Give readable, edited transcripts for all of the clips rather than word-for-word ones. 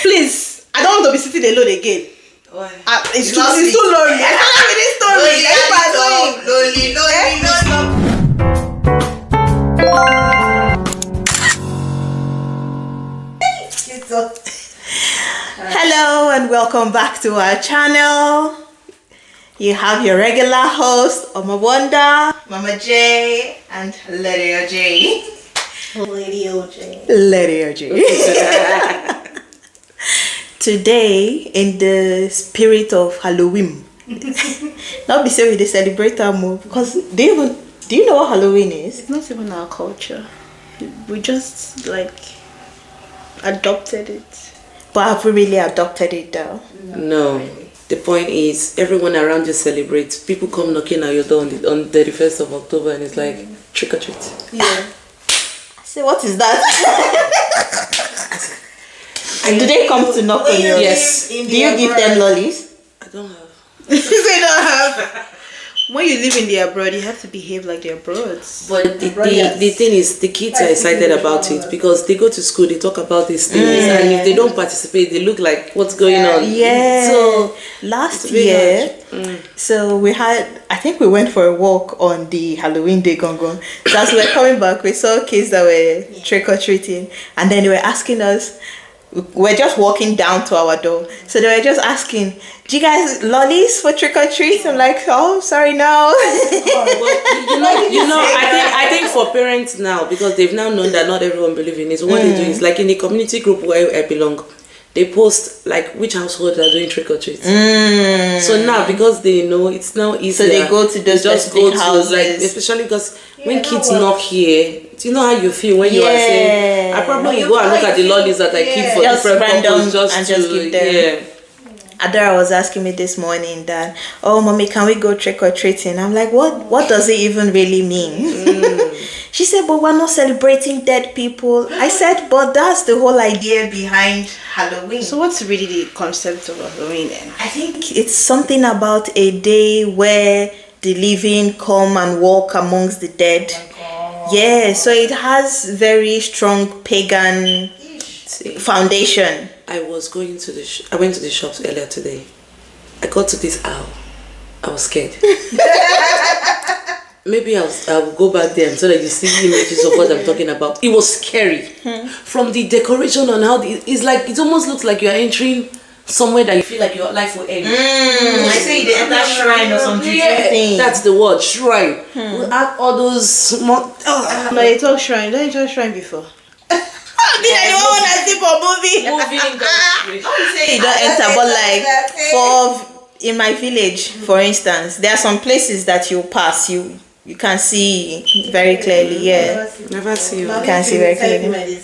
Please, I don't want to be sitting alone again. Why? It's too lonely. I can't have this story. Hello and welcome back to our channel. You have your regular host, Oma Wanda, Mama J, and Lady OJ. Lady OJ. Lady OJ. Today, in the spirit of Halloween, not be saying we celebrate our move because do you know what Halloween is? It's not even our culture. We just adopted it. But have we really adopted it though? No. The point is, everyone around you celebrates. People come knocking at your door on the 31st of October and it's like, trick or treat. Yeah. So what is that? And do they come to knock on your door? Yes. Do you give them lollies? I don't have. They don't have. When you live in the abroad, you have to behave like the abroad. But the thing is, the kids are excited about it because they go to school, they talk about these things, and if they don't participate, they look like, what's going on? Yeah. So last year, so I think we went for a walk on the Halloween day gongon. So as we were coming back, we saw kids that were trick-or-treating, and then they were asking us, we're just walking down to our door, so they were just asking, do you guys lollies for trick or treat? I'm like, oh, sorry, no. I think for parents now, because they've now known that not everyone believes in it, so what they do is, like in the community group where I belong, they post like which households are doing trick or treat. So now, because they know, it's now easier. So they go to those specific houses, especially because when kids knock here, do you know how you feel when you are saying, I probably will go and look at the lollies that I keep for different purposes just give them. Yeah. Adara was asking me this morning that, oh, mommy, can we go trick-or-treating? I'm like, what does it even really mean? She said, but we're not celebrating dead people. I said, but that's the whole idea behind Halloween. So what's really the concept of Halloween then? I think it's something about a day where the living come and walk amongst the dead. Yeah, so it has very strong pagan foundation. I went to the shops earlier today. I got to this aisle. I was scared. Maybe I'll go back there so that you see images of what I'm talking about. It was scary. From the decoration on how it almost looks like you're entering somewhere that you feel like your life will end. I say they enter shrine or something. Yeah, that's the word, shrine. We have all those small. No, you talk shrine. Don't you talk shrine before? Movie industry. Say you don't enter, but in my village, for instance, there are some places that you pass, you can see very clearly. Yeah, never see you. You can see very clearly.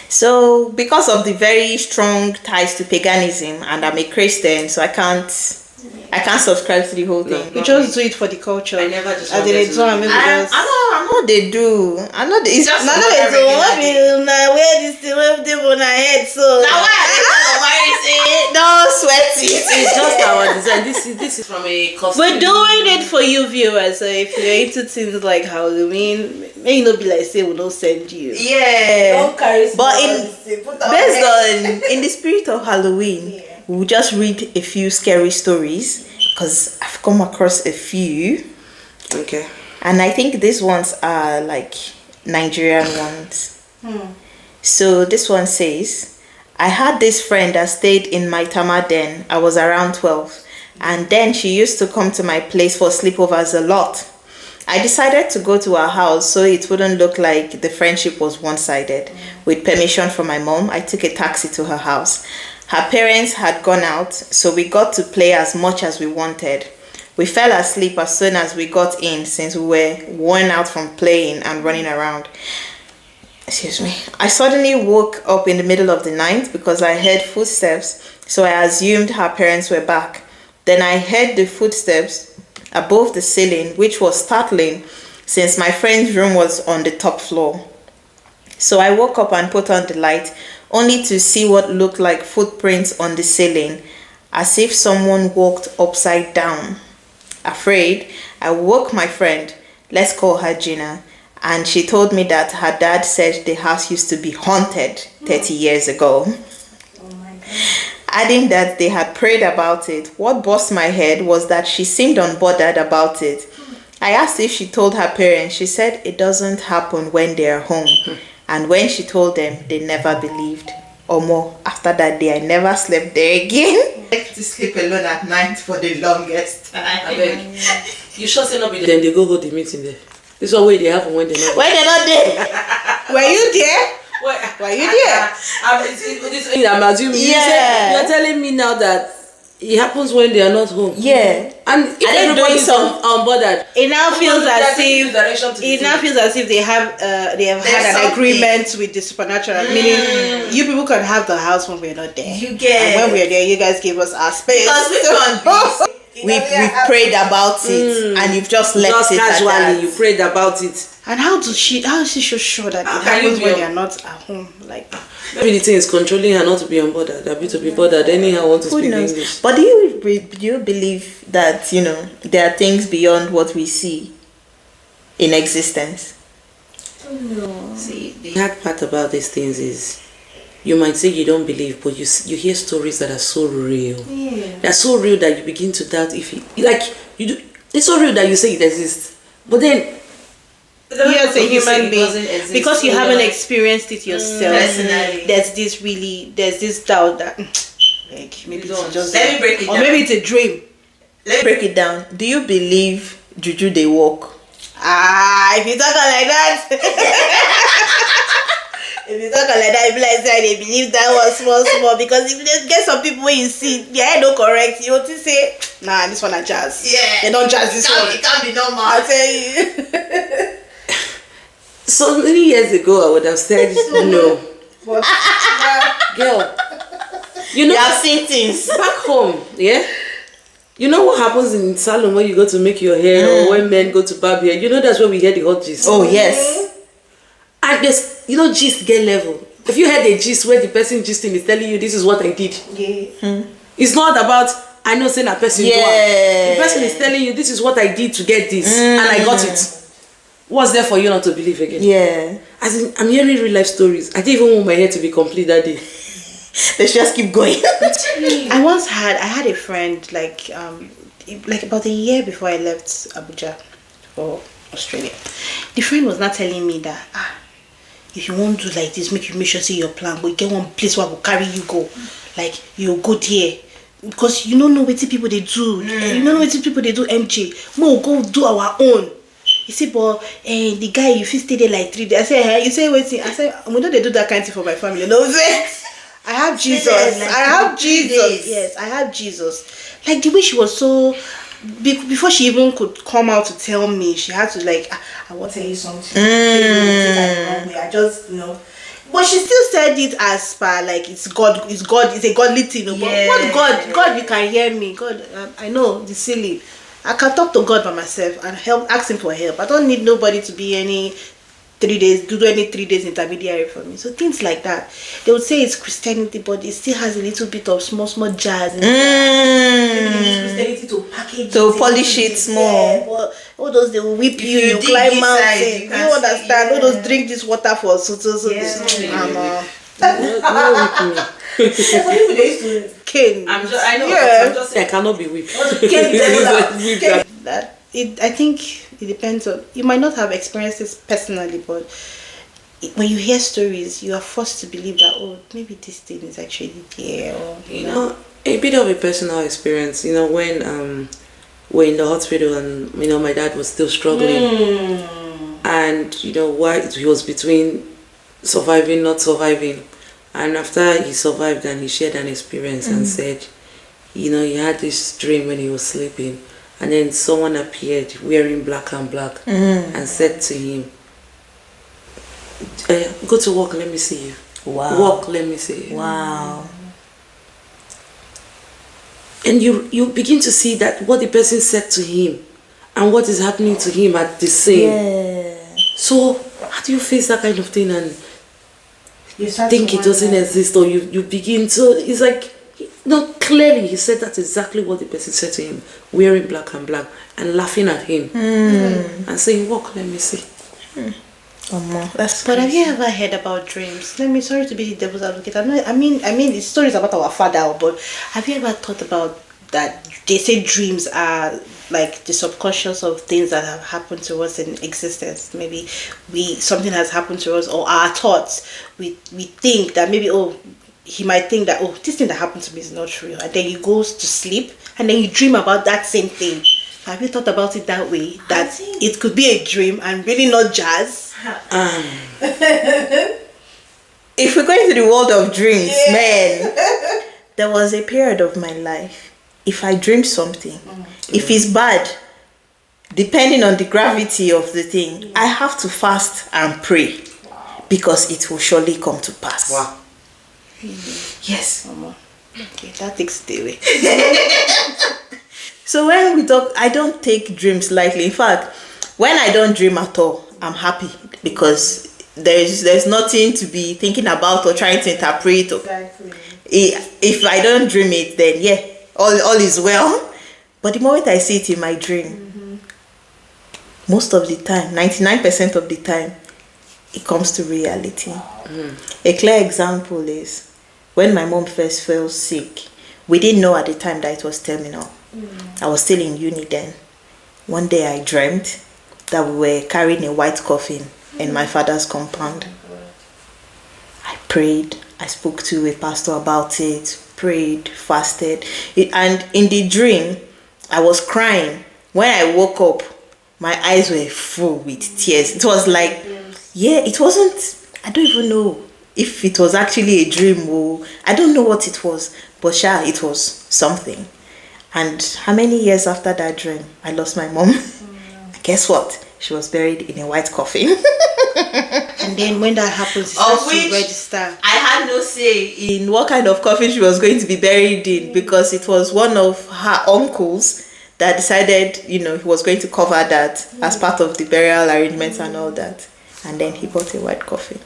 So because of the very strong ties to paganism, and I'm a Christian, so I can't subscribe to the whole thing. We just do it for the culture. I never just I know they do. I know it's just none of it. Wear this thing with them on our head. So now don't sweat it. It's just our design. This is from a costume. We're doing it for you viewers. So if you're into things like Halloween, may not be like say we don't send you. Yeah. Don't carry. But in the spirit of Halloween. We'll just read a few scary stories because I've come across a few. Okay. And I think these ones are like Nigerian ones. So this one says, I had this friend that stayed in my Tama den. I was around 12. And then she used to come to my place for sleepovers a lot. I decided to go to her house so it wouldn't look like the friendship was one-sided. With permission from my mom, I took a taxi to her house. Her parents had gone out, so we got to play as much as we wanted. We fell asleep as soon as we got in since we were worn out from playing and running around. Excuse me. I suddenly woke up in the middle of the night because I heard footsteps, so I assumed her parents were back. Then I heard the footsteps above the ceiling, which was startling since my friend's room was on the top floor. So I woke up and put on the light, only to see what looked like footprints on the ceiling, as if someone walked upside down. Afraid, I woke my friend, let's call her Gina, and she told me that her dad said the house used to be haunted 30 years ago. adding that they had prayed about it. What burst my head was that she seemed unbothered about it. I asked if she told her parents. She said it doesn't happen when they are home. And when she told them, they never believed. Or more, after that day, I never slept there again. I like to sleep alone at night for the longest time. You sure say not be there? Then they go hold the meeting there. This one way they happen when they're not there. When they're not there. Were you there? Were you there? I'm assuming you're telling me now that it happens when they are not home. Yeah. And if everybody's unbothered, it now feels as if they have had an agreement with the supernatural, meaning you people can have the house when we're not there. You get. And when we're there, you guys give us our space. We've prayed about it, and you've just left it casually. You prayed about it. And how is she so sure that it happens when they are not at home? Like, maybe the thing is controlling her not to be unbothered, a bit to be bothered. Anyhow, want to speak English. But do you believe that there are things beyond what we see in existence? No. See, the hard part about these things is, you might say you don't believe, but you hear stories that are so real. Yeah. They're so real that you begin to doubt if it's so real that you say it exists, but then. You as a human being, because you haven't experienced it yourself, personally, there's this doubt that like maybe it's just let me break it down. Or maybe it's a dream. Let me break it down. Do you believe juju they work? If you talk like that, if you talk like that, if like say they believe that was small, because if you get some people when you see their head no correct, you want to say, nah, this one a jazz. Yeah, they don't jazz this one. It can't be normal. I'll tell you. So many years ago, I would have said no. But, girl, you have seen things back home, yeah. You know what happens in salon when you go to make your hair, or when men go to barb hair? You know that's where we hear the hot gist. Oh yes. And there's gist get level. If you heard a gist where the person gisting is telling you this is what I did, it's not about I know saying a person. The person is telling you this is what I did to get this, and I got it. What's there for you not to believe again? Yeah. As in, I'm hearing real life stories. I didn't even want my hair to be complete that day. Let's just keep going. I had a friend like about a year before I left Abuja for Australia. The friend was not telling me that if you want to do like this, make sure see your plan, but you get one place where I will carry you go. Like you go there. Because you don't know what people they do. You don't know what people they do, MJ. We'll go do our own. You see, but the guy, if you stay there like 3 days, I say, hey, you say, waiting. I say, we don't do that kind of thing for my family. No, I have Jesus. I have Jesus. Yes, I have Jesus. Like the way she was so, before she even could come out to tell me, she had to like, I want to tell you something. I just, but she still said it as per like it's God, it's a godly thing. But what God, you can hear me. God, I know the silly. I can talk to God by myself and ask him for help. I don't need nobody to be any 3 days intermediary for me. So things like that. They would say it's Christianity, but it still has a little bit of small jazz. Maybe they use Christianity to package to polish it more. But all those they will whip you climb mountain. You understand? All those drink this water for so. Cane. I know. I'm just saying I cannot be whipped. I think it depends on. You might not have experienced this personally, but when you hear stories, you are forced to believe that maybe this thing is actually there. Or a bit of a personal experience. When we're in the hospital and my dad was still struggling, and why he was between surviving, not surviving. And after he survived and he shared an experience and said, he had this dream when he was sleeping, and then someone appeared wearing black and and said to him, go to work, let me see you. Wow. Walk, let me see you. Wow. And you begin to see that what the person said to him and what is happening to him at the same. Yeah. So how do you face that kind of thing and think it doesn't exist, or you begin to, it's like, clearly he said that's exactly what the person said to him, wearing black and laughing at him and saying, walk, let me see. That's But have crazy. you ever heard about dreams? Sorry to be the devil's advocate. I mean, the stories about our father, but have you ever thought about that? They say dreams are like the subconscious of things that have happened to us in existence. Maybe something has happened to us, or our thoughts. We think that maybe, he might think that, this thing that happened to me is not real, and then he goes to sleep and then you dream about that same thing. Have you thought about it that way? That it could be a dream and really not jazz? If we go into the world of dreams, man, there was a period of my life. If I dream something, if it's bad, depending on the gravity of the thing, I have to fast and pray because it will surely come to pass. Wow. Yes. Okay, that takes it away. So when we talk, I don't take dreams lightly. In fact, when I don't dream at all, I'm happy because there's nothing to be thinking about or trying to interpret. Exactly. If I don't dream it, then yeah, all is well. But the moment I see it in my dream, most of the time, 99% of the time, it comes to reality. A clear example is when my mom first fell sick. We didn't know at the time that it was terminal. I was still in uni then. One day I dreamt that we were carrying a white coffin in my father's compound. I prayed. I spoke to a pastor about it, prayed, fasted. And in the dream, I was crying. When I woke up, my eyes were full with tears. It was like, it wasn't, I don't even know if it was actually a dream or I don't know what it was. But it was something. And how many years after that dream, I lost my mom? Guess what? She was buried in a white coffin. And then when that happens, it starts to register. I had no say in what kind of coffin she was going to be buried in because it was one of her uncles that decided, he was going to cover that as part of the burial arrangements and all that. And then he bought a white coffin.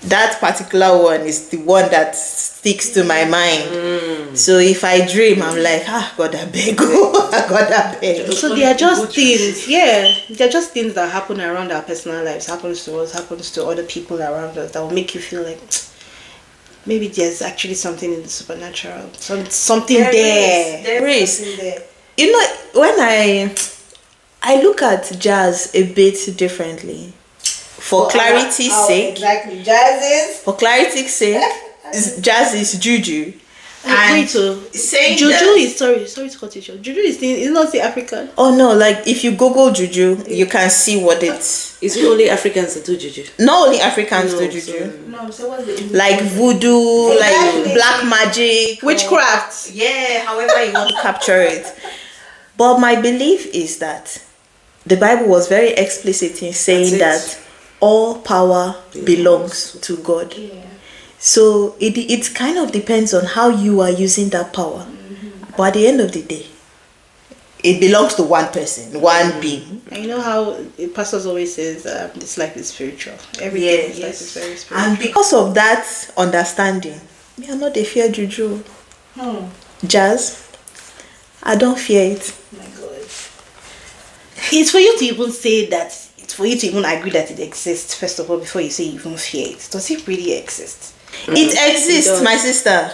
That particular one is the one that sticks to my mind. So if I dream, I'm like, God, I beg. God, I beg. So they are just things, they're just things that happen around our personal lives, happens to us, happens to other people around us, that will make you feel like maybe there's actually something in the supernatural, something there. There is. Something there. When I look at jazz a bit differently. For clarity's sake. Exactly. Jazz is? For clarity's sake, jazz is juju. And saying juju is sorry to cut you short. Juju is not the African. Oh no, like if you Google juju, you can see what it's. Is it only Africans that do juju? Not only Africans do juju. No, so what's the like voodoo, like black magic, witchcraft. However you want to capture it. But my belief is that the Bible was very explicit in saying that all power belongs to God. So it kind of depends on how you are using that power. But at the end of the day, it belongs to one person, one being. And you know how pastors always says this life is spiritual. Everything is life is very spiritual. And because of that understanding, me I'm not a fear juju. Jazz, I don't fear it. My God. It's for you to even say that. It's for you to even agree that it exists, first of all, before you say you even fear it. Does it really exist? It exists, my sister.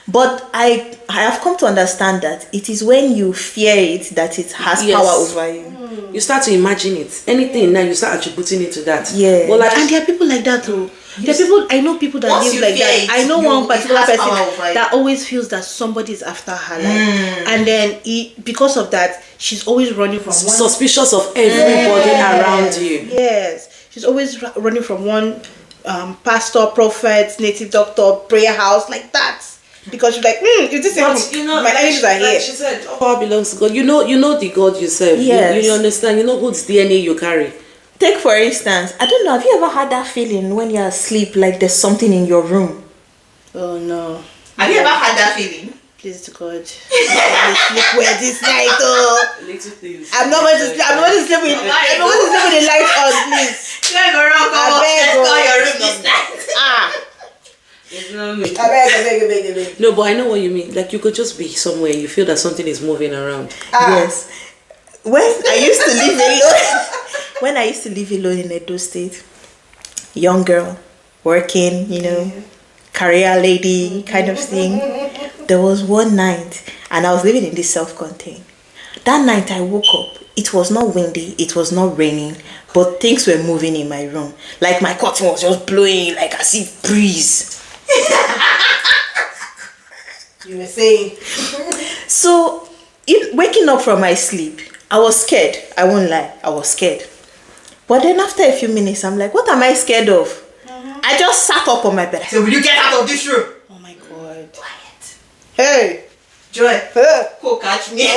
But I have come to understand that it is when you fear it that it has power over you. You start to imagine it. Anything now, you start attributing it to that. Yeah. Well, and there are people like that too. There are people, I know people that live like that. I know one particular person that always feels that somebody is after her life. And then because of that, she's always running from one. Suspicious of everybody around you. Yes. She's always running from one pastor, prophet, native doctor, prayer house, like that. Because she's like, if this happens, my enemies are here. She said, all power belongs to God. You know the God you serve. Yes. You understand. You know whose DNA you carry. Take for instance, I don't know, have you ever had that feeling when you're asleep like there's something in your room? Oh no. Have you ever had that feeling? Please to God. Sleep well this night. Little things. I'm not going to sleep with the light on, please. Let's go around, let's call your room this night. It's not me. I beg. No, but I know what you mean. Like you could just be somewhere and you feel that something is moving around. Yes. When I used to live alone, when I used to live alone in Edo State, young girl, working, career lady kind of thing. There was one night, and I was living in this self-contained. That night I woke up. It was not windy, it was not raining, but things were moving in my room. Like my curtain was just blowing, like as if breeze. You were saying. So, waking up from my sleep, I was scared. I won't lie, I was scared. But then after a few minutes, I'm like, what am I scared of? I just sat up on my bed. I said, will you get out of this room? Oh my God. Quiet. Hey. Joy, go catch me.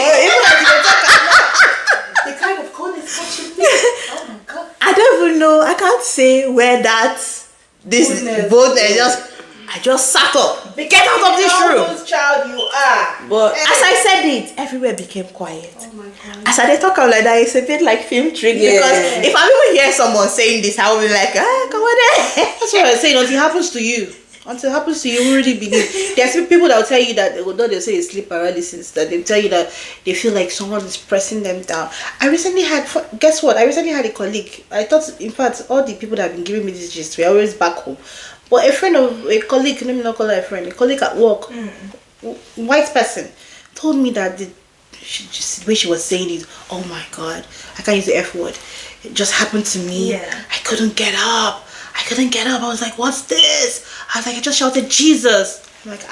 The kind of cold is catching me. Oh my God. I don't even know. I can't say where I just sat up. Get out of this room. Child you are. But As I said it, everywhere became quiet. Oh my God. As I talk out like that, it's a bit like film trick because if I even hear someone saying this, I will be like, come on there. That's what I was saying. Until it happens to you. Until it happens to you, you really believe. There's people that will tell you that, although they say it's sleep paralysis, that they tell you that they feel like someone is pressing them down. Guess what? I recently had a colleague. I thought, in fact, all the people that have been giving me this gist were always back home. But a colleague, let me not call her a friend, a colleague at work, white person, told me that the way she was saying it, oh my God, I can't use the F word. It just happened to me. Yeah. I couldn't get up. I was like, what's this? I was like, I just shouted Jesus. I'm like,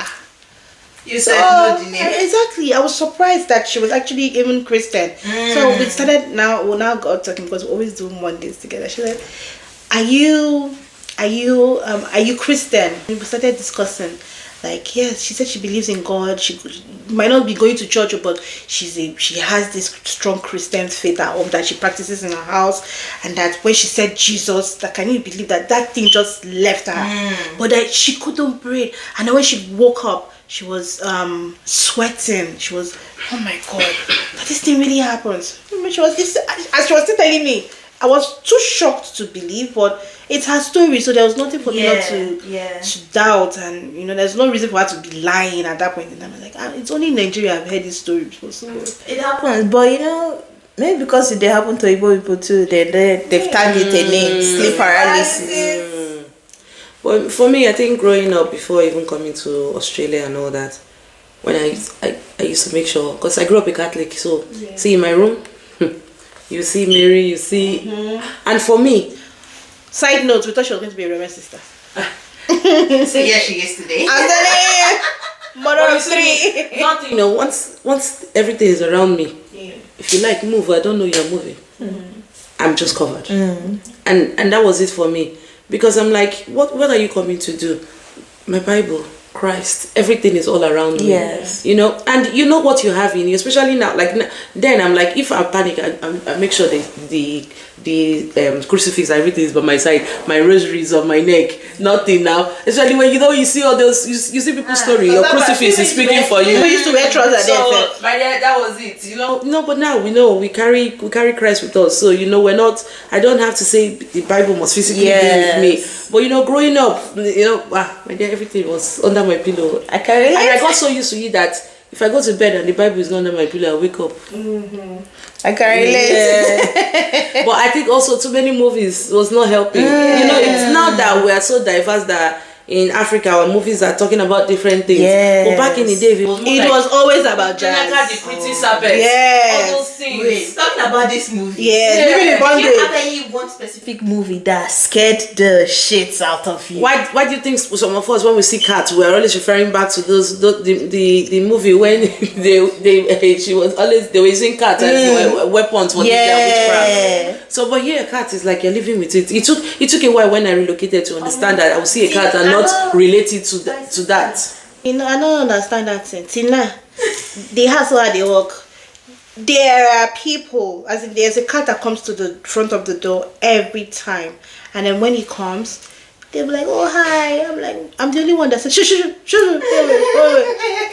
You said no the name. Exactly. I was surprised that she was actually even Christian. So we started now got talking because we always do Mondays together. She said, Are you Christian? We started discussing. Like, yes, she said she believes in God. She might not be going to church, but she has this strong Christian faith at home that she practices in her house, and that when she said Jesus, that can you believe that thing just left her, but that she couldn't breathe. And then when she woke up, she was sweating. She was, oh my God, that this thing really happens. As she was still telling me, I was too shocked to believe, but it's her story, so there was nothing for me not to doubt, and there's no reason for her to be lying at that point in time. I was like, it's only in Nigeria I've heard this story before. So it happens, but maybe because it happen to Igbo people too, they've tagged it a name, sleep paralysis. Well, for me, I think growing up before even coming to Australia and all that, when I used to make sure, because I grew up a Catholic, so see in my room, you see Mary, you see, and for me. Side note, we thought she was going to be a Reverend sister. So yeah, she is today. And then mother of three. Nothing, once everything is around me, if you like move, I don't know you're moving. I'm just covered. And that was it for me. Because I'm like, what are you coming to do? My Bible, Christ, everything is all around me. Yes. And you know what you have in you, especially now. Like then I'm like, if I panic, I make sure the crucifix, everything is by my side, my rosary is on my neck, nothing now. Especially when you see all those, you see people's story, your crucifix is speaking for you. We used to wear trousers there. That was it, No, but now we know we carry Christ with us, so we're not. I don't have to say the Bible must physically be with me. But growing up, my dear, everything was under my pillow. I can relate. And I got so used to it that if I go to bed and the Bible is not under my pillow, I wake up. I can relate. Yeah. But I think also too many movies was not helping. It's now that we are so diverse that in Africa our movies are talking about different things. But back in the day, it was always about jazz. The pretty serpent. Yes. All those things. Wait, talking about this movie. Yes. Do you have any one specific movie that scared the shits out of you? Why do you think some of us, when we see cats, we are always referring back to the movie when they were using cats as weapons for witchcraft. So, but here a cat is like you're living with it. It took a while when I relocated to understand that I would see a cat and not related to that. I don't understand that thing. Till now, the house where they work, there are people, as in there's a cat that comes to the front of the door every time, and then when he comes, they'll be like, oh hi. I'm like, I'm the only one that said shh,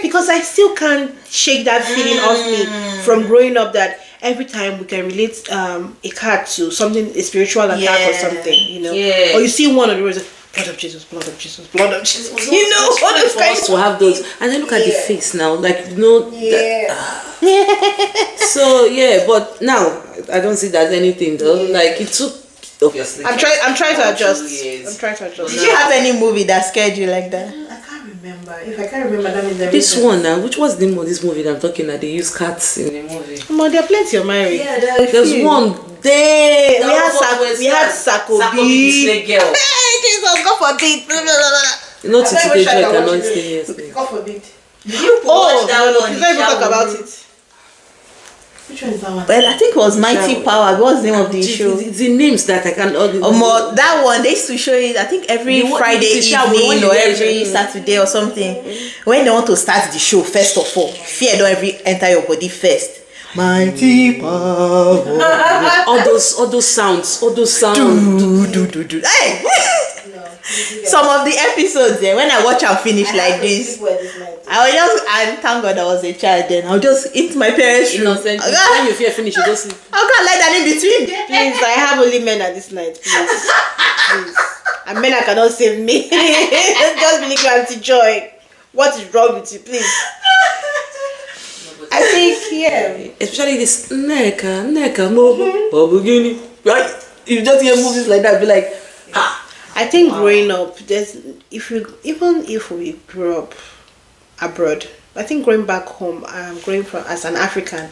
because I still can't shake that feeling off me from growing up that every time we can relate a cat to something, a spiritual attack or something, or you see one of the words, blood of Jesus, blood of Jesus, blood of Jesus. All those kinds to have those. And then look at the face now, like So yeah, but now I don't see that anything though. Like it took. Obviously, I'm trying to adjust. I'm trying to adjust. Did you have any movie that scared you like that? I can't remember. If I can't remember, that means this one now. Which was the name of this movie that I'm talking about? They use cats in the movie. Come on, there are plenty of married. Yeah, there's one. We had Sakobi. Disney girl. Hey, Jesus, God forbid. You know, today I cannot stay here. God forbid. Watch that one. You don't even talk about it. Which one is that one? Well, I think it was Mighty Power. What's the name of the show? The names that I can. That one they used to show it. I think every Friday evening or every Saturday or something. When they want to start the show, first of all, fear don't enter your body first. Mighty Power. all those sounds. Do. Hey. Some of the episodes there, when I watch and finish like this, I will just, and thank God I was a child then, I'll just eat my parents' room. Innocent. When you fear finish, you just sleep. I can't let that in between. Please, I have only men at this night, please. And men cannot save me. Just believe anti-joy. What is wrong with you, please? I think, especially this Neka, Mo, right? You just hear movies like that, be like, I think growing up, even if we grew up abroad, I think growing back home, growing from as an African,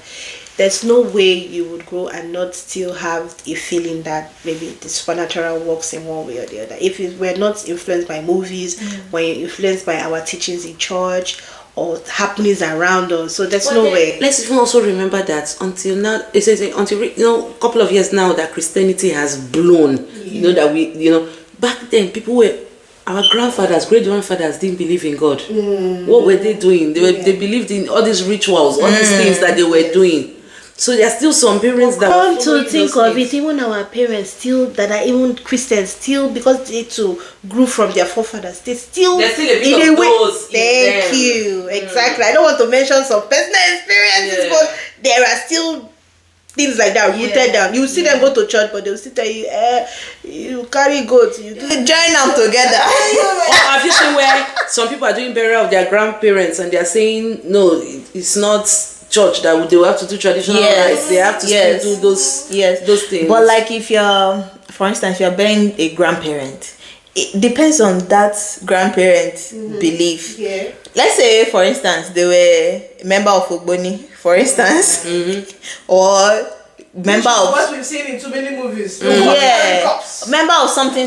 there's no way you would grow and not still have a feeling that maybe the supernatural works in one way or the other. If we're not influenced by movies, we're influenced by our teachings in church or happenings around us, so there's no way. Let's even also remember that until now, a couple of years now that Christianity has blown. That back then people our grandfathers, great grandfathers didn't believe in God. What were they doing? They believed in all these rituals, all these things that they were doing. So there are still some parents that come to think of it, even our parents still that are even Christians still, because they too grew from their forefathers, there's still a bit of those. Thank you. Exactly. I don't want to mention some personal experiences, but there are still things like that rooted down. You see them go to church, but they'll still tell you, you carry goats, you join them together. Or have you seen where some people are doing burial of their grandparents and they are saying no, it's not church that they will have to do traditional rites. They have to still do those things. But like if you're, for instance, you're burying a grandparent, it depends on that grandparent's belief. Let's say, for instance, they were a member of Ogboni, for instance, or member of what we've seen in too many movies. Member of something.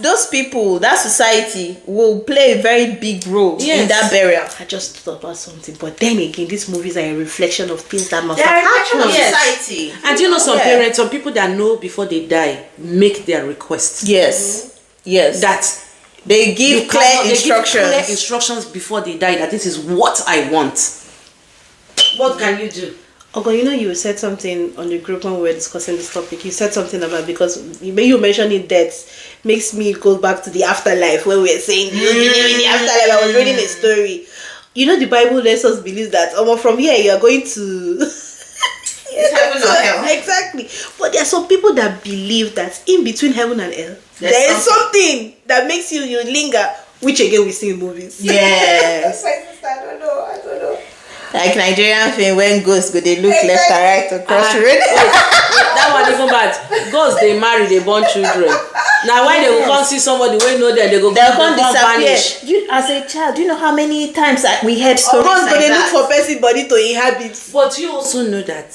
Those people, that society will play a very big role in that burial. I just thought about something, but then again, these movies are a reflection of things that must have happened. Society. And you know, some parents, some people that know before they die make their requests. Yes. That they give clear instructions before they die that this is what I want. What can you do? Okay, you said something on the group when we were discussing this topic. You said something about, because you mentioning death makes me go back to the afterlife when we were saying you believe in the afterlife. I was reading a story. The Bible lets us believe that from here you are going to heaven or hell. Exactly. But there are some people that believe that in between heaven and hell, there is something that makes you linger, which again we see in movies. Yes. I don't know. Like Nigerian film, when ghosts go, they look left and right across the road. That one even bad. Ghosts, they marry, they born children. Now when they will come see somebody we know that they'll come disappear. As a child, do you know how many times we heard stories like that? They look for person body to inhabit. But you also know that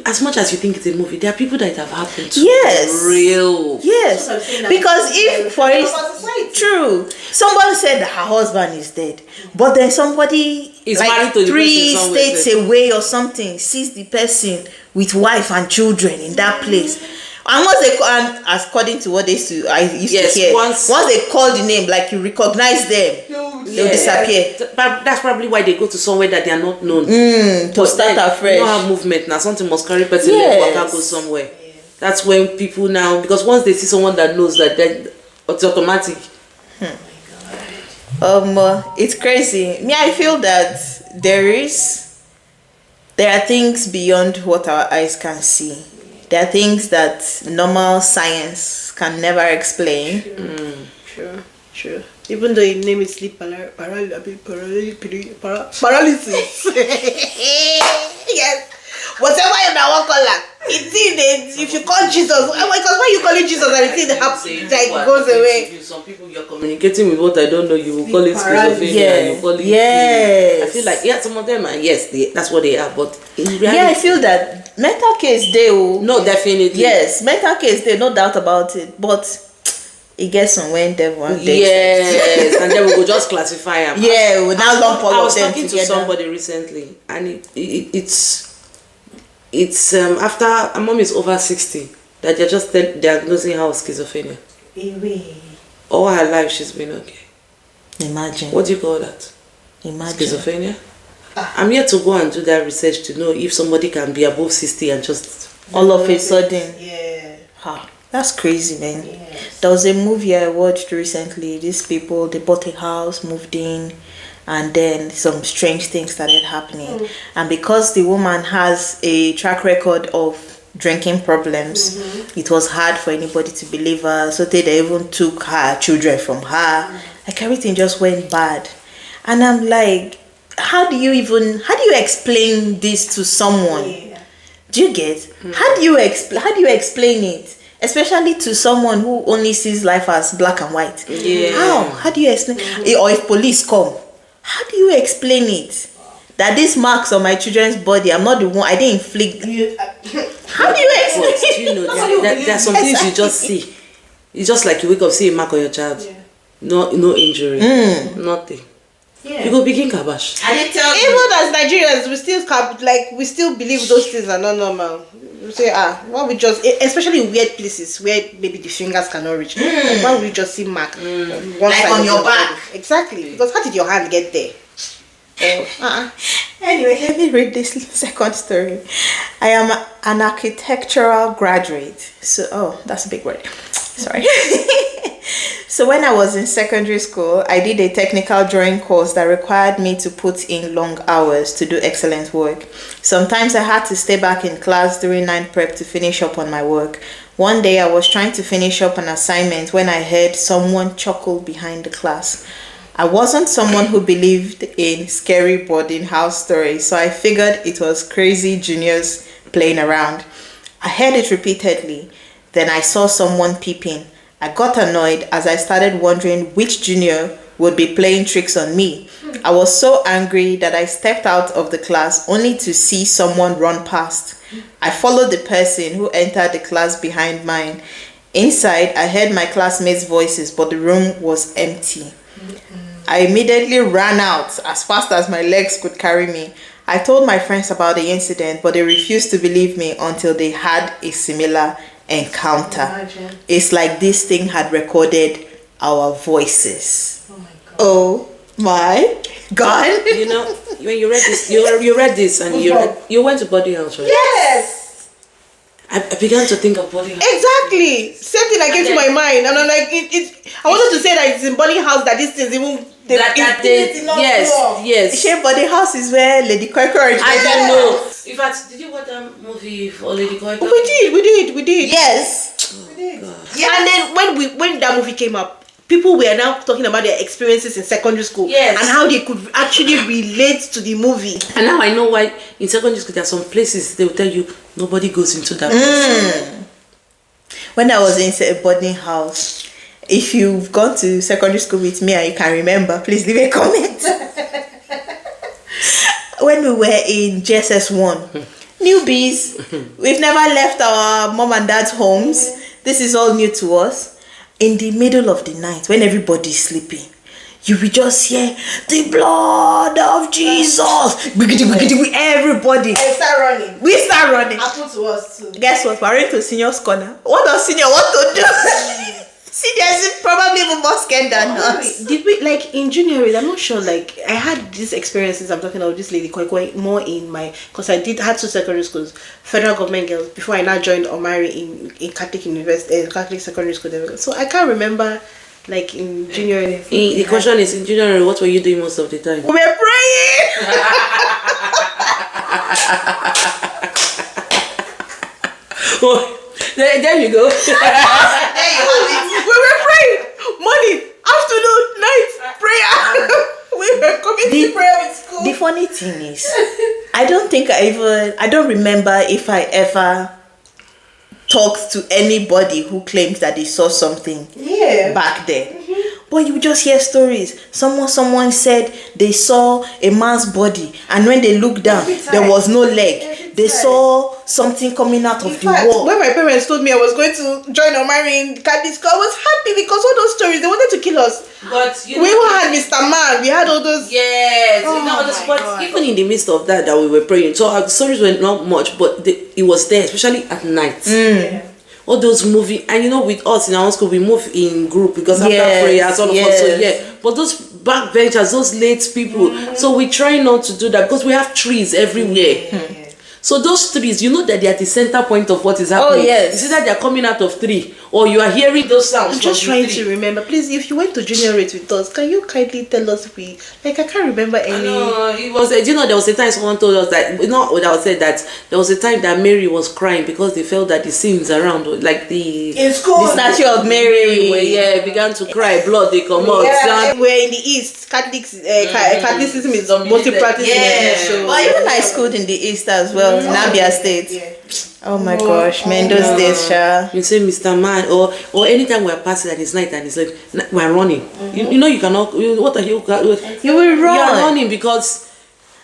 as much as you think it's a movie, there are people that it have happened to. Yes. Real. Yes. Because if, for instance, true, somebody said that her husband is dead, but then somebody is married to the 3 states away or something sees the person with wife and children in that place. And once they call, according to what I used to hear, once they call the name, like you recognize them, they'll disappear. That's probably why they go to somewhere that they are not known. To start afresh. You don't have movement now. Something must carry person. Let worker go somewhere. That's when people now, because once they see someone that knows that, then it's automatic. It's crazy. I feel that there are things beyond what our eyes can see. There are things that normal science can never explain. True. Even though your name is sleep paralysis. Yes. Whatever you now want call that. It's in it. If you call Jesus, because when you calling Jesus and the thing that happens, like goes away. Some people you're communicating with what I don't know, you will call it schizophrenia. Yeah. You call it. Yes. I feel like some of them are that's what they are, but in reality, yeah, I feel that mental case they will. No, definitely. Yes, mental case they, no doubt about it, but it gets some when devil and yes, and then we will just classify them. Yeah, we now lump all I of was them talking together. to somebody recently, and it's after a mom is over 60 that they're just diagnosing her with schizophrenia. All her life she's been okay. Imagine. What do you call that? Imagine. Schizophrenia? I'm here to go and do that research to know if somebody can be above 60 and just all of a sudden. Yeah. That's crazy, man. Yes. There was a movie I watched recently. These people, they bought a house, moved in, and then some strange things started happening. And because the woman has a track record of drinking problems, it was hard for anybody to believe her. So they even took her children from her. Like everything just went bad. And I'm like, how do you explain this to someone? Yeah. Do you get? How do you explain it? Especially to someone who only sees life as black and white. Yeah. How do you explain? Or if police come, how do you explain it? That these marks on my children's body, I'm not the one, I didn't inflict. How do you explain it? You know, there are some things you just see. It's just like you wake up, see a mark on your child. Yeah. No injury. Nothing. Yeah. You go begin kabash. I didn't tell you. Even as Nigerians, we still believe those things are not normal. We say, why we just, especially in weird places where maybe the fingers cannot reach. Like, why would you just see mark on one Like side on of your back. body? Exactly. Because how did your hand get there? Anyway, let me read this second story. I am an architectural graduate. So, that's a big word. Sorry. So when I was in secondary school, I did a technical drawing course that required me to put in long hours to do excellent work. Sometimes I had to stay back in class during night prep to finish up on my work. One day I was trying to finish up an assignment when I heard someone chuckle behind the class. I wasn't someone who believed in scary boarding house stories, so I figured it was crazy juniors playing around. I heard it repeatedly. Then I saw someone peeping. I got annoyed as I started wondering which junior would be playing tricks on me. I was so angry that I stepped out of the class only to see someone run past. I followed the person who entered the class behind mine. Inside, I heard my classmates' voices, but the room was empty. I immediately ran out as fast as my legs could carry me. I told my friends about the incident, but they refused to believe me until they had a similar encounter. Imagine. It's like this thing had recorded our voices. Oh my God. Oh my God. You know, when you read this, you read this and you went to boarding house, right? Yes. I began to think of boarding house. Exactly. Same thing that came to my mind. And I'm like, I wanted to say that it's in boarding house that this thing even. Yes. Shea Body House is where Lady Kwekwe originated. I don't know. In fact, did you watch that movie for Lady Kwekwe? We did. Yes. Yeah. And then when that movie came up, people were now talking about their experiences in secondary school. Yes. And how they could actually relate to the movie. And now I know why in secondary school there are some places they will tell you nobody goes into that place. When I was in a boarding house, if you've gone to secondary school with me and you can remember, please leave a comment. When we were in JSS 1, newbies, we've never left our mom and dad's homes. This is all new to us. In the middle of the night, when everybody's sleeping, you will just hear the blood of Jesus. Everybody. We start running. Happened to us too. Guess what? We're into senior's corner. What does senior want to do? Seniors is probably even more scared than us. Did we, like in junior, I'm not sure, like I had these experiences I'm talking about this lady quite more in my, because I had 2 secondary schools, federal government girls, before I now joined Omari in Catholic University, Catholic secondary school. So I can't remember like in junior. The question is, in junior, what were you doing most of the time? We were praying. There you go. There you have it. We were praying. Morning, afternoon, night. prayer. We were coming to prayer with school. The funny thing is, I don't remember if I ever talked to anybody who claims that they saw something back there. But you just hear stories. Someone said they saw a man's body, and when they looked down, there was no leg. They saw something coming out of the wall. When my parents told me I was going to join or marry in Catholic school, I was happy because all those stories, they wanted to kill us. But we even had Mr. Man, we had all those. Yes, but even in the midst of that we were praying, so our stories were not much, but it was there, especially at night. All those moving, and with us in our school, we move in group because after prayers, all of us. So but those backbenchers, those late people, so we try not to do that because we have trees everywhere. So those trees, that they are the center point of what is happening. Oh yes. It's either they are coming out of tree or you are hearing those sounds. I'm just trying to remember. Please, if you went to junior rate with us, can you kindly tell us I can't remember any. No, it was. There was a time someone told us that. I would say that there was a time that Mary was crying because they felt that the scenes around, like in school, the statue of Mary, began to cry. Blood they come out. We're in the East. Catholicism is multi-practice. So, but even I schooled in the East as well, in Abia State. Oh my gosh, man, those days, Sha. You say Mr. Man, or anytime we're passing and it's night and it's like we're running. You cannot. What are you? You will run. You are running because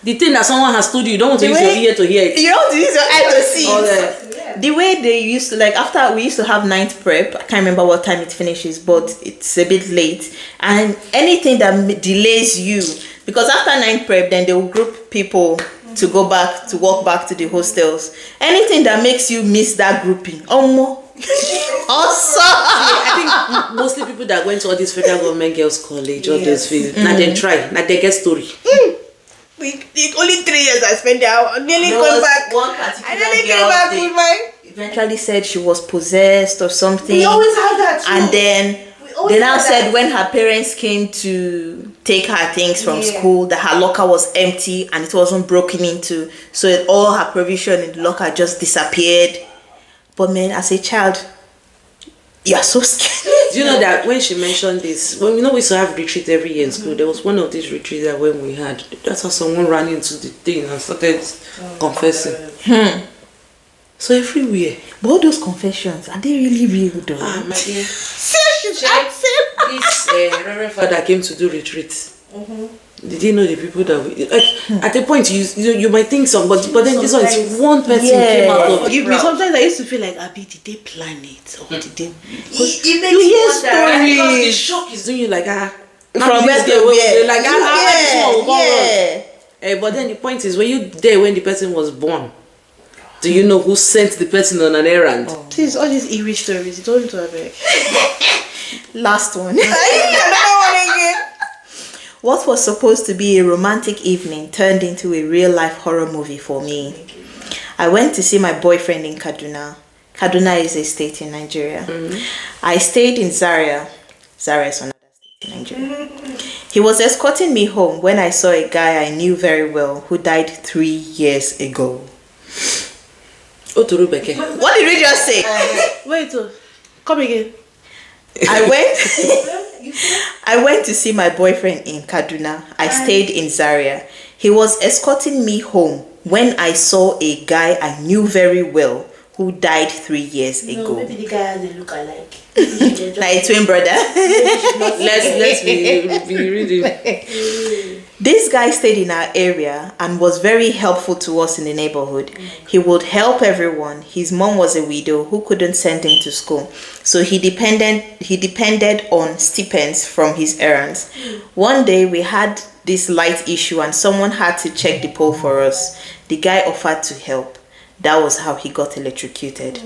the thing that someone has told you, you don't want to use your ear to hear it. You don't want to use your eye to see it. The way they used to, after we used to have night prep, I can't remember what time it finishes, but it's a bit late. And anything that delays you, because after night prep, then they will group people to walk back to the hostels. Anything that makes you miss that grouping, awesome. I think mostly people that went to all these federal government girls' college, all those fields, now they try, now they get story. It's only 3 years I spent there. I nearly come back. I nearly came back with my. Eventually said she was possessed or something. We always have that too. And then they now said when her parents came to take her things from school, that her locker was empty and it wasn't broken into, so all her provision in the locker just disappeared. But man, as a child, you are so scared. Do you know that when she mentioned this, when we used to have retreat every year in school, there was one of these retreats that when we had, that's how someone ran into the thing and started confessing. So everywhere. But all those confessions, are they really real though? My dear. This Reverend Father came to do retreats. Did you know the people that at a point you might think some, but then this one is one person came out of it. Sometimes I used to feel like, Abby, did they plan it or did they? It makes you hear stories. Because the shock is doing you like from where to where? Like but then the point is, when you there when the person was born, do you know who sent the person on an errand? Please, all these eerie stories, you don't have it. Last one. What was supposed to be a romantic evening turned into a real-life horror movie for me. I went to see my boyfriend in Kaduna. Kaduna is a state in Nigeria. I stayed in Zaria. Zaria is another state in Nigeria. He was escorting me home when I saw a guy I knew very well who died 3 years ago. What did we just say? Wait, come again. I went to see my boyfriend in Kaduna. I stayed in Zaria. He was escorting me home when I saw a guy I knew very well who died 3 years ago. Maybe the guy has a look-alike. Like a twin brother. Let's be reading. This guy stayed in our area and was very helpful to us in the neighborhood. He would help everyone. His mom was a widow who couldn't send him to school, so he depended on stipends from his errands. One day we had this light issue and someone had to check the pole for us. The guy offered to help. That was how he got electrocuted.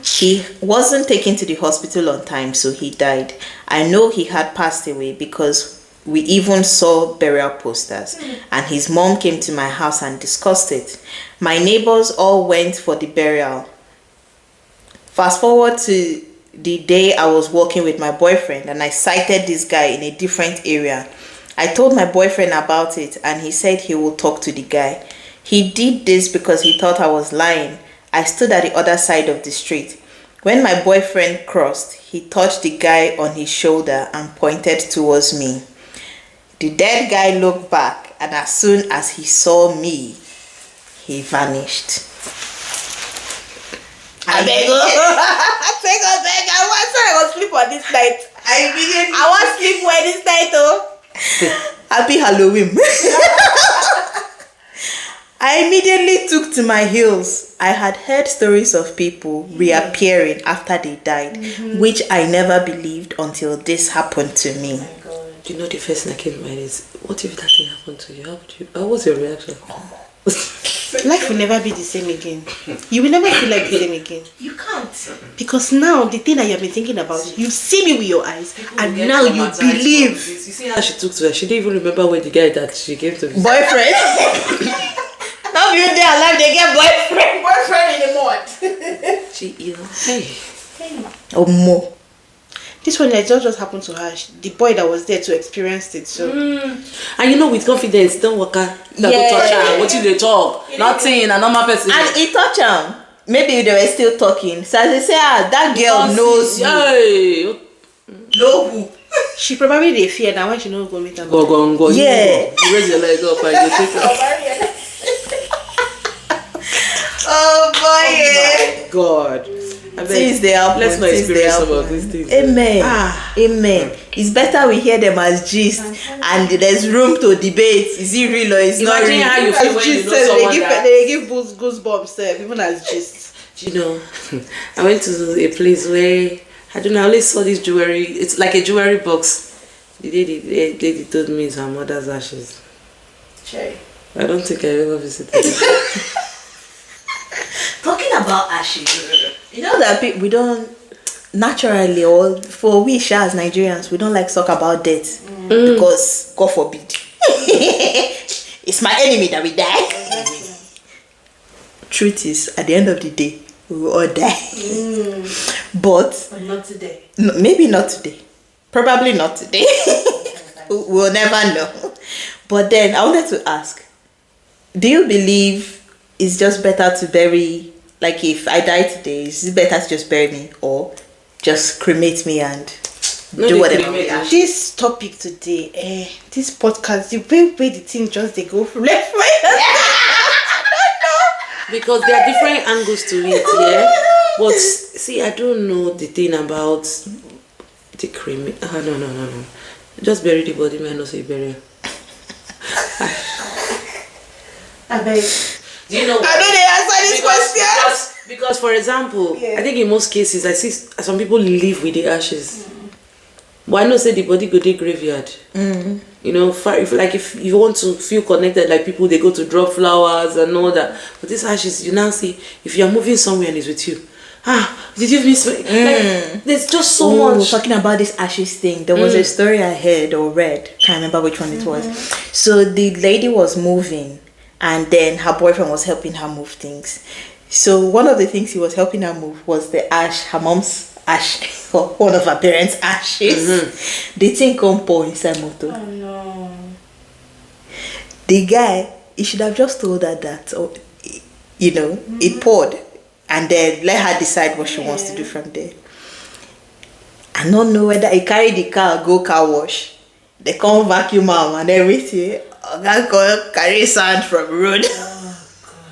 He wasn't taken to the hospital on time, so he died. I know he had passed away because we even saw burial posters, and his mom came to my house and discussed it. My neighbors all went for the burial. Fast forward to the day I was walking with my boyfriend and I sighted this guy in a different area. I told my boyfriend about it and he said he would talk to the guy. He did this because he thought I was lying. I stood at the other side of the street. When my boyfriend crossed, he touched the guy on his shoulder and pointed towards me. The dead guy looked back, and as soon as he saw me, he vanished. I beg you. I want to sleep on this night. I want to sleep on this night, oh. Happy Halloween. I immediately took to my heels. I had heard stories of people reappearing after they died, which I never believed until this happened to me. Oh my God. You know, the first thing that came to mind is, what if that thing happened to you? How was your reaction? Life will never be the same again. You will never feel like the same again. You can't. Because now, the thing that you have been thinking about, you see me with your eyes, and now you believe. You see how she took to her? She didn't even remember when the guy that she came to. Boyfriend? Now you they alive, they get boyfriend. Boyfriend in the mud. She, hey. Or more. This one that just happened to her. The boy that was there to experience it. So. And you know, with confidence, don't walk out. Don't touch her. What you they talk? Nothing. A normal person. And he touched him. Maybe they were still talking. So as they say, that girl knows you. Hey. Know who? She probably they fear now when she knows go meet her. Go. Yeah. You raise your leg up and you take her. Oh boy. God. Things they happen. Let's not experience some of these things. Amen. Amen. It's better we hear them as gist, and there's room to debate. Is it real or is not real? Imagine how you feel when you know someone that... They give goosebumps, even as gist. You know, I went to a place where, I don't know, I always saw this jewelry. It's like a jewelry box. The lady told me it's her mother's ashes. Cherry. I don't think I ever visited it. Talking about ashes, you know that we don't naturally, or for we as Nigerians, we don't like talk about death because God forbid, it's my enemy that we die. Truth is, at the end of the day, we will all die. But not today. Maybe not today. Probably not today. We'll never know. But then I wanted to ask, do you believe it's just better to bury, like if I die today, is it better to just bury me or just cremate me and do whatever? This topic today, this podcast, the way the thing just they go from left right. Because there are different angles to it, yeah. But see, I don't know the thing about the cremate. No. Just bury the body, man. No say bury. I beg. Do you know what? I know they answer this question. Because for example, I think in most cases I see some people live with the ashes. Why not say the body go to graveyard? You know, if you want to feel connected, like people they go to drop flowers and all that. But these ashes, you now see if you are moving somewhere and it's with you. Did you miss me? Like, there's just so much. Talking about this ashes thing, there was a story I heard or read. Can't remember which one it was. So the lady was moving, and then her boyfriend was helping her move things. So one of the things he was helping her move was the ash, her mom's ash, or one of her parents' ashes. The thing come pour inside motor. Oh no. The guy, he should have just told her that, or it poured, and then let her decide what she wants to do from there. I don't know whether he carry the car go car wash. They come vacuum am and everything. Oga go carry sand from road.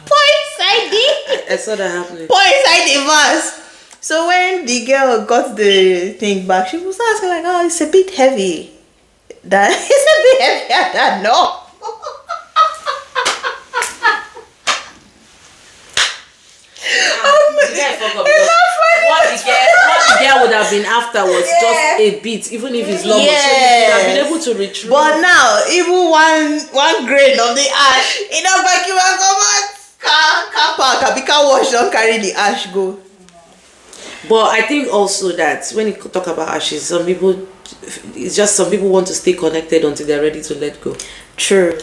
Pour inside I saw that happening. Pour inside the vase. So when the girl got the thing back, she was asking like, "Oh, it's a bit heavy." That it's a bit heavier than no. What the girl would have been after was just a bit, even if it's normal. So you would have been able to retrieve. But now, even one grain of the ash, it don't vacuum and come out. Car park, car wash, don't carry the ash go. But I think also that when you talk about ashes, some people want to stay connected until they're ready to let go. True.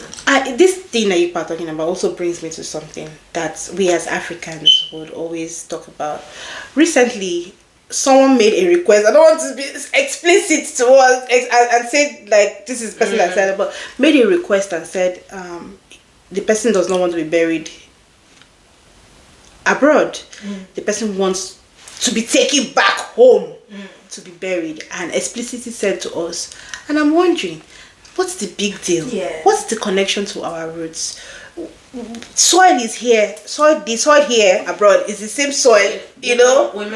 This thing that you are talking about also brings me to something that we as Africans would always talk about. Recently, someone made a request. I don't want to be explicit to us and say like this is the person that said it, but made a request and said the person does not want to be buried abroad. The person wants to be taken back home to be buried, and explicitly said to us. And I'm wondering, what's the big deal? Yeah. What's the connection to our roots? Soil is here. The soil here abroad is the same soil,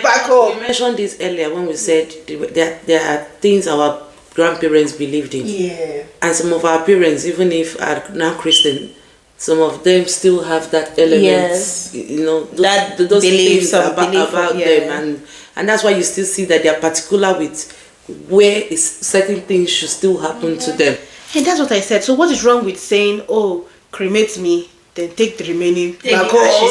back home. We mentioned this earlier when we said there are things our grandparents believed in. Yeah. And some of our parents, even if are now Christian, some of them still have that element. Yes. Those belief, things about them, and that's why you still see that they are particular with where certain things should still happen to them. And that's what I said. So what is wrong with saying, "Oh, cremate me, then take the remaining back home"?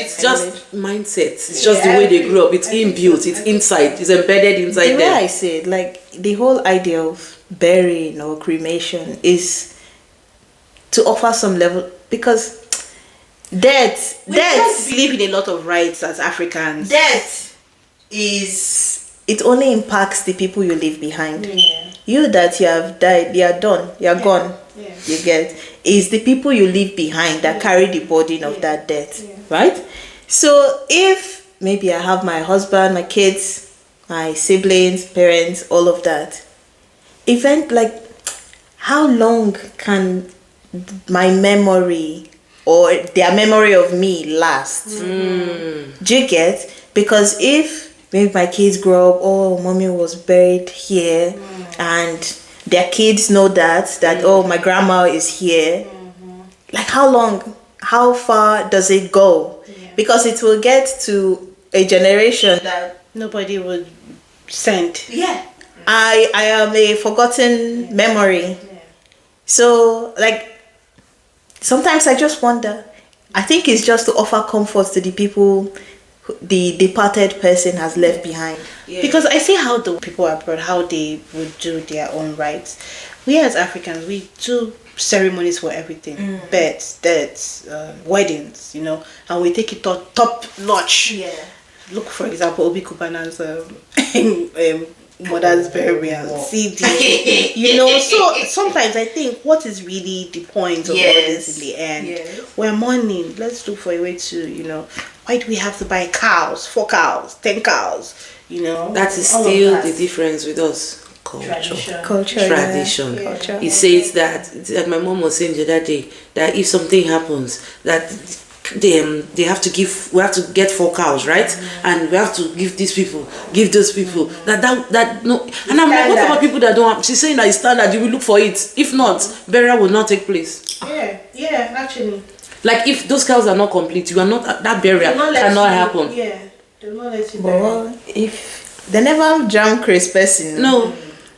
It's just mindset. It's just the way they grew up. It's inbuilt. It's inside. It's embedded inside The way them. I say it, like the whole idea of burying or cremation is to offer some level, because death believe in a lot of rights as Africans. Death it only impacts the people you leave behind. You that you have died, you are done, you are gone. You get, is the people you leave behind that carry the burden of that death, right? So if maybe I have my husband, my kids, my siblings, parents, all of that, how long can my memory or their memory of me last? Do you get? Because if maybe my kids grow up, oh, mommy was buried here, and their kids know that oh, my grandma is here, like how far does it go? Because it will get to a generation that nobody would send. I am a forgotten memory. So sometimes I just wonder, I think it's just to offer comfort to the people the departed person has left behind. Because I see how the people abroad, how they would do their own rites. We as Africans, we do ceremonies for everything. Births, deaths, weddings, and we take it top notch. Look, for example, Obi Kubana's mother's burial, CD. So sometimes I think, what is really the point of all this in the end? We're mourning. Let's look for a way to, why do we have to buy cows, 4 cows, 10 cows? That is still the difference with us. Culture. Tradition. It says that, like my mom was saying the other day, that if something happens, that we have to get 4 cows, right? And we have to give these people, give those people. That no. And I'm like, what about people that don't have? She's saying that it's standard, you will look for it. If not, burial will not take place. Yeah, actually. Like if those cows are not complete, you are not, that burial cannot happen. They'll not let you bury. If they never jam Chris person. No.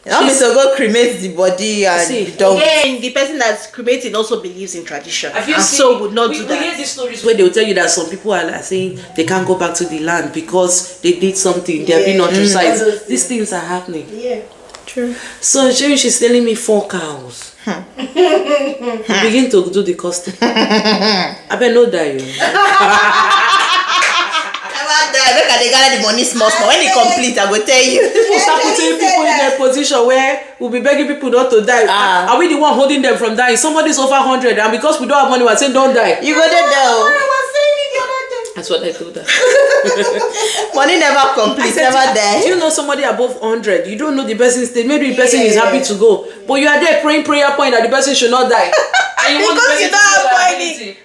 She's to go cremate the body and dump. Again, the person that's cremating also believes in tradition. Would not do that. We hear these stories where they will tell you that some people are saying they can't go back to the land because they did something, they are being ostracized. These things are happening. True. So she's telling me 4 cows. We begin to do the costing. I bet no die. Look at they gather the money small. When it complete, I will tell you. People start putting people in a position where we'll be begging people not to die. Are we the one holding them from dying? Somebody's over 100, and because we don't have money, we're saying don't die. You go there though. That's what I told her. Money never complete, never die. You know somebody above 100, you don't know the person's state. Maybe the person is happy to go, but you are there praying prayer point that the person should not die. And you because you don't have money.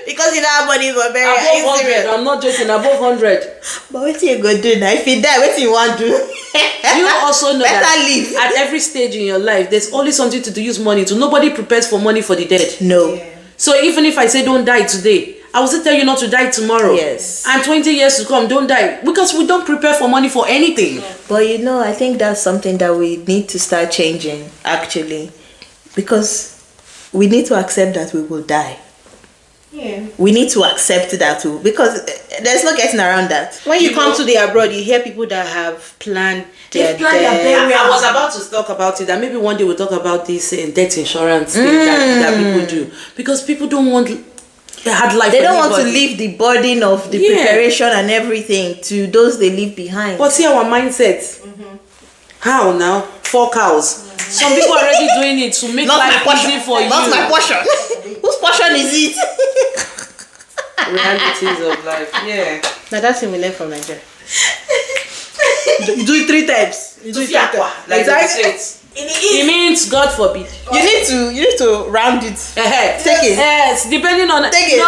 Because you don't have money for burial. Above 100, I'm not joking, above 100. But what you go do now? If you die, what you want to do? You also know better that live. At every stage in your life, there's always something to use money to. Nobody prepares for money for the dead. No. So even if I say don't die today, I will still tell you not to die tomorrow. Yes. And 20 years to come, don't die. Because we don't prepare for money for anything. But I think that's something that we need to start changing, actually. Because we need to accept that we will die. We need to accept that too, because there's no getting around that. When you come to the abroad, you hear people that have planned their burial. I was about to talk about it, and maybe one day we'll talk about this death insurance thing that people do, because people don't want hard life. They don't want to leave the burden of the preparation and everything to those they leave behind. But see our mindset. How now? 4 cows. Some people are already doing it to make life easy for you. Not my portion. Whose portion is it? Realities of life. Now that's what we learn from Nigeria. You do it 3 times. You do it 3 times. Like exactly. It means God forbid. You need to round it. Take it. Yes, depending on Take it.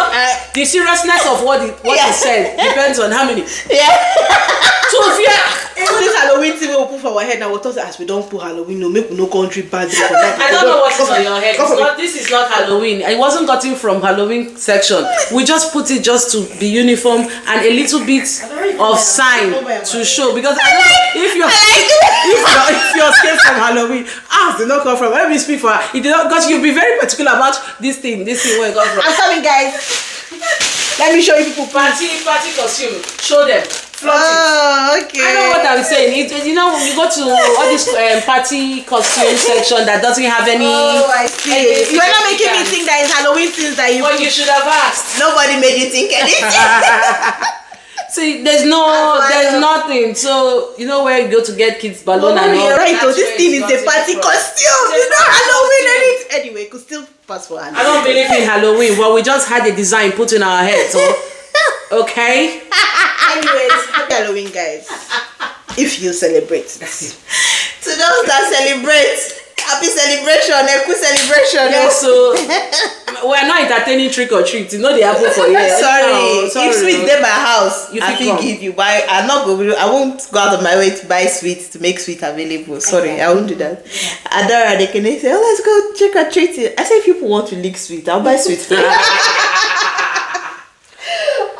The seriousness of what he said depends on how many. Yeah. So Even this Halloween thing we put for our head now, we thought as we don't put Halloween, no make no country bad. I don't know what is on your head. This is not Halloween. It wasn't gotten from Halloween section. We just put it just to be uniform and a little bit of sign to show, because I don't know if you're scared from Halloween, did not come from. Let me speak for her. It did not, because you'll be very particular about this thing where it comes from. I'm coming, guys. Let me show you people. Party costume. Show them. Oh, okay. I know what I'm saying. You know, when you go to all this party costume section that doesn't have any. Oh, I see. You're not making me think that it's Halloween things that you. Well, you should have asked. Nobody made you think anything. See, there's nothing. So you know where you go to get kids balloon and all. You're right. So this thing is a party costume. You know Halloween. Anyway, could still pass for Halloween. I don't believe in Halloween. Well, we just had a design put in our head. So okay. Anyways, happy Halloween, guys. If you celebrate. To those that celebrate, happy celebration, equal celebration. Yeah, so we're not entertaining trick or treat. You know they happen for you. Sorry. If sweet in my house, you I think give you. Buy. I'm not going. I won't go out of my way to buy sweets to make sweet available. Sorry, I won't do that. Adora, they can say, "Oh, let's go trick or treat." I say, if people want to lick sweet, I'll buy sweet for you.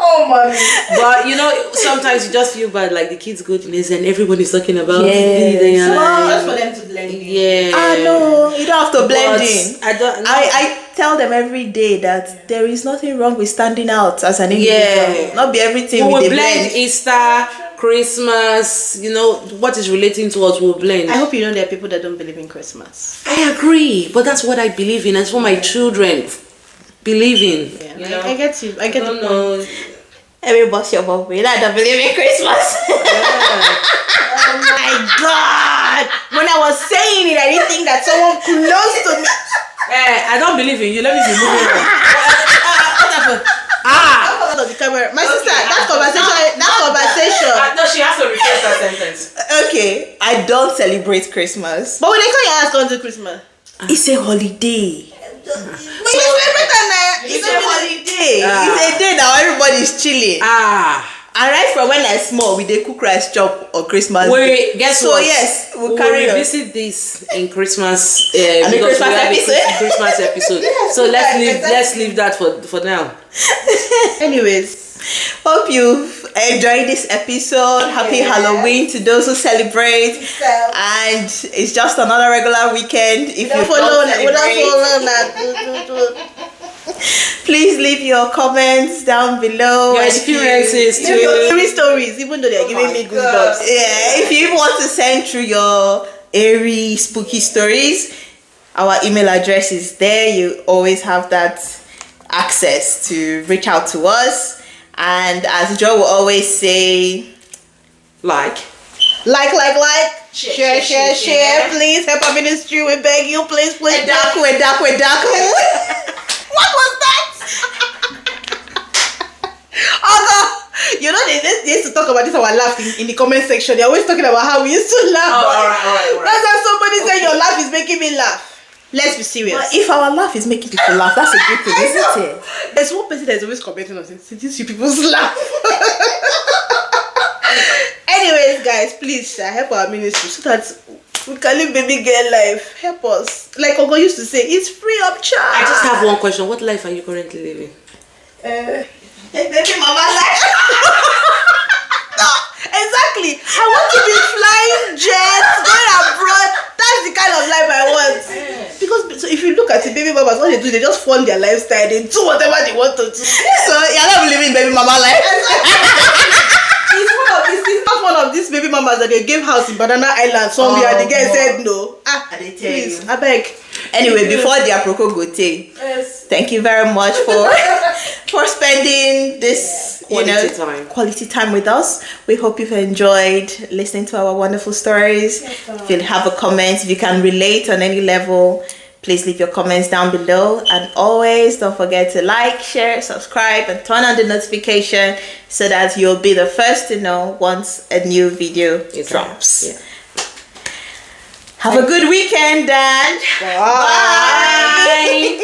Oh mommy. But you know, sometimes you just feel bad, like the kids go to this and everybody's talking about Just for them to blend in. Yeah. No, you don't have to blend in. I don't. I tell them every day that there is nothing wrong with standing out as an individual. Yeah. Not be everything We with will the blend blend. Easter, Christmas. You know what is relating to us will blend. I hope you know there are people that don't believe in Christmas. I agree, but that's what I believe in. That's what my children believe in. Yeah, You know? I get you. I get the point. know. Every bust your bubble. You know, I don't believe in Christmas. Oh my god! When I was saying it, I didn't think that someone close to me. I don't believe in you. Let me be moving on. What happened? Out of the camera. My sister, that conversation. No, she has to replace that sentence. Okay, I don't celebrate Christmas. But when they call your ass going to Christmas, It's a holiday. It's a holiday. It's a day now everybody's chilling. And right from when I small, we did cook rice chop on Christmas. Wait, guess so what? yes, we'll We carry on. revisit this in Christmas. And the because Christmas we have a episode? Christmas episode. Yes, So let's leave. exactly. Let's leave that for now. anyways, Hope you've enjoyed this episode. Happy Halloween to those who celebrate. And it's just another regular weekend. If you don't celebrate, please leave your comments down below. Your experiences too. Eerie stories, even though they're giving me goosebumps. Yeah, if you want to send through your airy, spooky stories, our email address is there. You always have that access to reach out to us. And as Joe will always say, Like. Share. Please help our ministry. We beg you, please. Edaku. What was that? Oh God. You know, they used to talk about this, our laugh in the comment section. They're always talking about how we used to laugh. All right. That's why somebody said your laugh is making me laugh. Let's be serious. But if our laugh is making people laugh, that's a good thing, isn't it? There's one person that's always commenting on this. These you people's laugh. Anyways, guys, please help our ministry so that we can live baby girl life. Help us. Like Ogo used to say, it's free of charge. I just have one question. What life are you currently living? Baby mama life. No, exactly. I want to be flying jets, going abroad. That's the kind of life I want. Because so if you look at the baby mamas, what they do, they just fund their lifestyle. They do whatever they want to do. So you're not living baby mama life. It's not one of these baby mamas that they gave house in Banana Island somewhere. And the guy said no. They tell Please, you. I beg. Anyway, before the aproko gote, thank you very much for spending this quality time with us. We hope you've enjoyed listening to our wonderful stories. If you have a comment, if you can relate on any level, please leave your comments down below. And always don't forget to like, share, subscribe, and turn on the notification so that you'll be the first to know once a new video drops. Yeah. Have a good weekend, Dan. Bye. Bye.